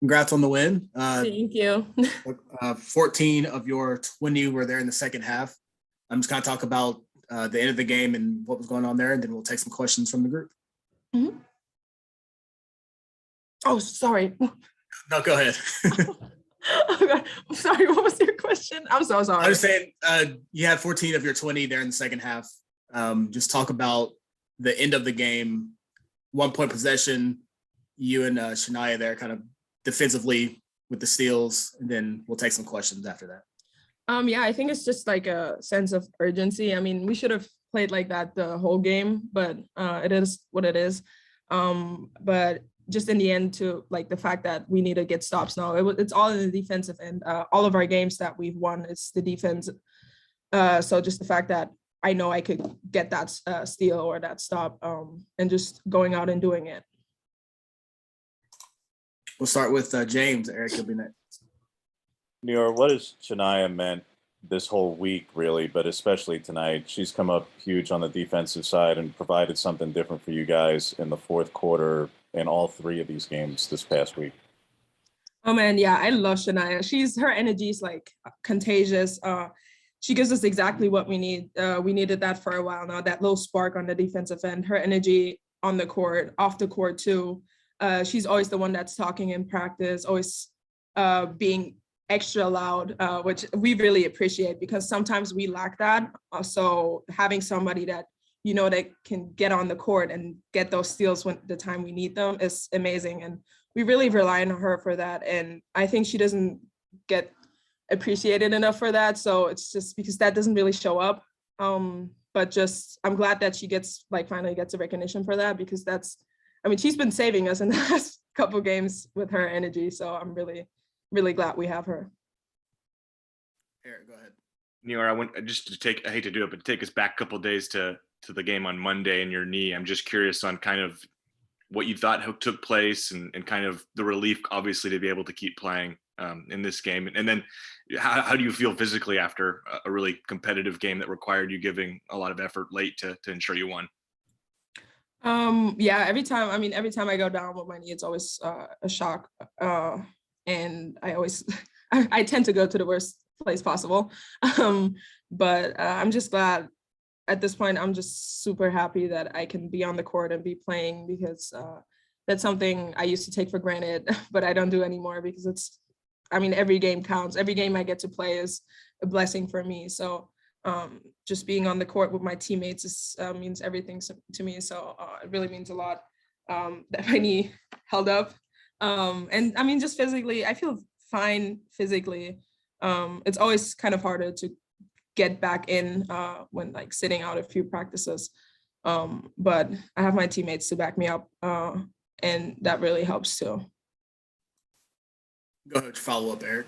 Congrats on the win. Thank you. 14 of your 20 were there in the second half. I'm just going to talk about the end of the game and what was going on there, and then we'll take some questions from the group. Mm-hmm. Oh, sorry. No, go ahead. I'm sorry. What was your question? I'm so sorry. I was saying you had 14 of your 20 there in the second half. Just talk about the end of the game, 1 point possession, you and Chanaya there kind of defensively with the steals, and then we'll take some questions after that. Yeah, I think it's just like a sense of urgency. I mean, we should have played like that the whole game, but it is what it is. But just in the end, to like the fact that we need to get stops now, it's all in the defensive end. All of our games that we've won, it's the defense. So just the fact that I know I could get that steal or that stop, and just going out and doing it. We'll start with James. Eric, you'll be next. Nyara, what has Chanaya meant this whole week, really, but especially tonight? She's come up huge on the defensive side and provided something different for you guys in the fourth quarter in all three of these games this past week. Oh man, yeah, I love Chanaya. Her energy is like contagious. She gives us exactly what we need. We needed that for a while now, that little spark on the defensive end. Her energy on the court, off the court too. She's always the one that's talking in practice, always being extra loud, which we really appreciate because sometimes we lack that. So having somebody that, that can get on the court and get those steals when the time we need them is amazing. And we really rely on her for that. And I think she doesn't get appreciated enough for that. So it's just because that doesn't really show up. But just, I'm glad that she finally gets a recognition for that, because she's been saving us in the last couple games with her energy. So I'm really, really glad we have her. Eric, go ahead. Nyara, I want just to I hate to do it, but take us back a couple of days to the game on Monday and your knee. I'm just curious on kind of what you thought took place and kind of the relief, obviously, to be able to keep playing in this game. And then how do you feel physically after a really competitive game that required you giving a lot of effort late to ensure you won? Yeah, every time I go down with my knee, it's always a shock. And I tend to go to the worst place possible. But I'm just glad at this point. I'm just super happy that I can be on the court and be playing, because that's something I used to take for granted, but I don't do anymore, because every game counts. Every game I get to play is a blessing for me. So just being on the court with my teammates means everything to me. So it really means a lot that my knee held up. And just physically, I feel fine physically. It's always kind of harder to get back in when sitting out a few practices. But I have my teammates to back me up, and that really helps too. Go ahead, follow up, Eric.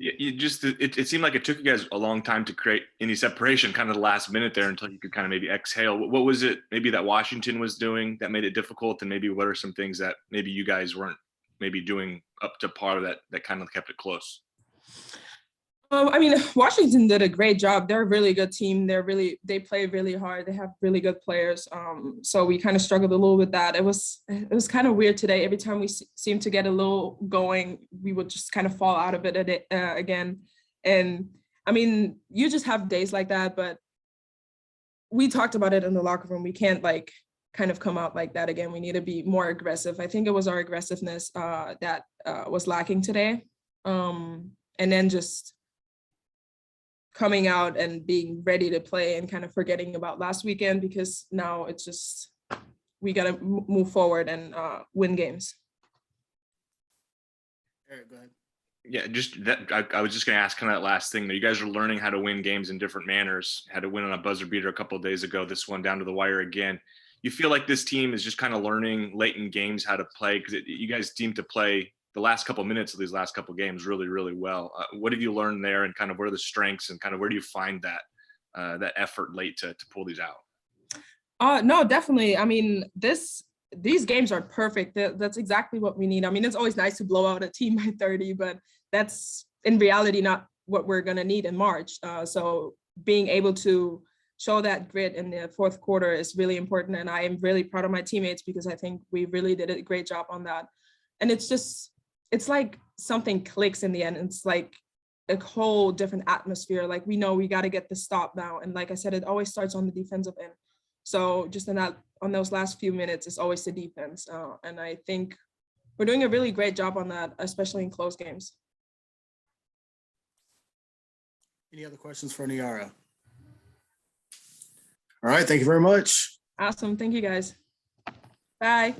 It seemed like it took you guys a long time to create any separation, kind of the last minute there, until you could kind of maybe exhale. What was it maybe that Washington was doing that made it difficult? And maybe what are some things that maybe you guys weren't maybe doing up to par that kind of kept it close? Washington did a great job. They're a really good team. They play really hard. They have really good players. So we kind of struggled a little with that. It was kind of weird today. Every time we seemed to get a little going, we would just kind of fall out of it again. And you just have days like that, but we talked about it in the locker room. We can't kind of come out like that again. We need to be more aggressive. I think it was our aggressiveness that was lacking today. And then just coming out and being ready to play and kind of forgetting about last weekend, because now it's just, we got to move forward and win games. Eric, go ahead. Yeah, just that. I was just going to ask kind of that last thing, that you guys are learning how to win games in different manners. Had to win on a buzzer beater a couple of days ago, this one down to the wire again. You feel like this team is just kind of learning late in games how to play, because you guys seem to play the last couple of minutes of these last couple of games really, really well. What have you learned there, and kind of what are the strengths, and kind of where do you find that effort late to pull these out? No, definitely. These games are perfect. That's exactly what we need. It's always nice to blow out a team by 30, but that's in reality not what we're going to need in March. So being able to show that grit in the fourth quarter is really important. And I am really proud of my teammates, because I think we really did a great job on that. And it's just, it's like something clicks in the end. It's like a whole different atmosphere. Like we know we got to get the stop now. And like I said, it always starts on the defensive end. So just on those last few minutes, it's always the defense. And I think we're doing a really great job on that, especially in close games. Any other questions for Nyara? All right, thank you very much. Awesome. Thank you guys. Bye.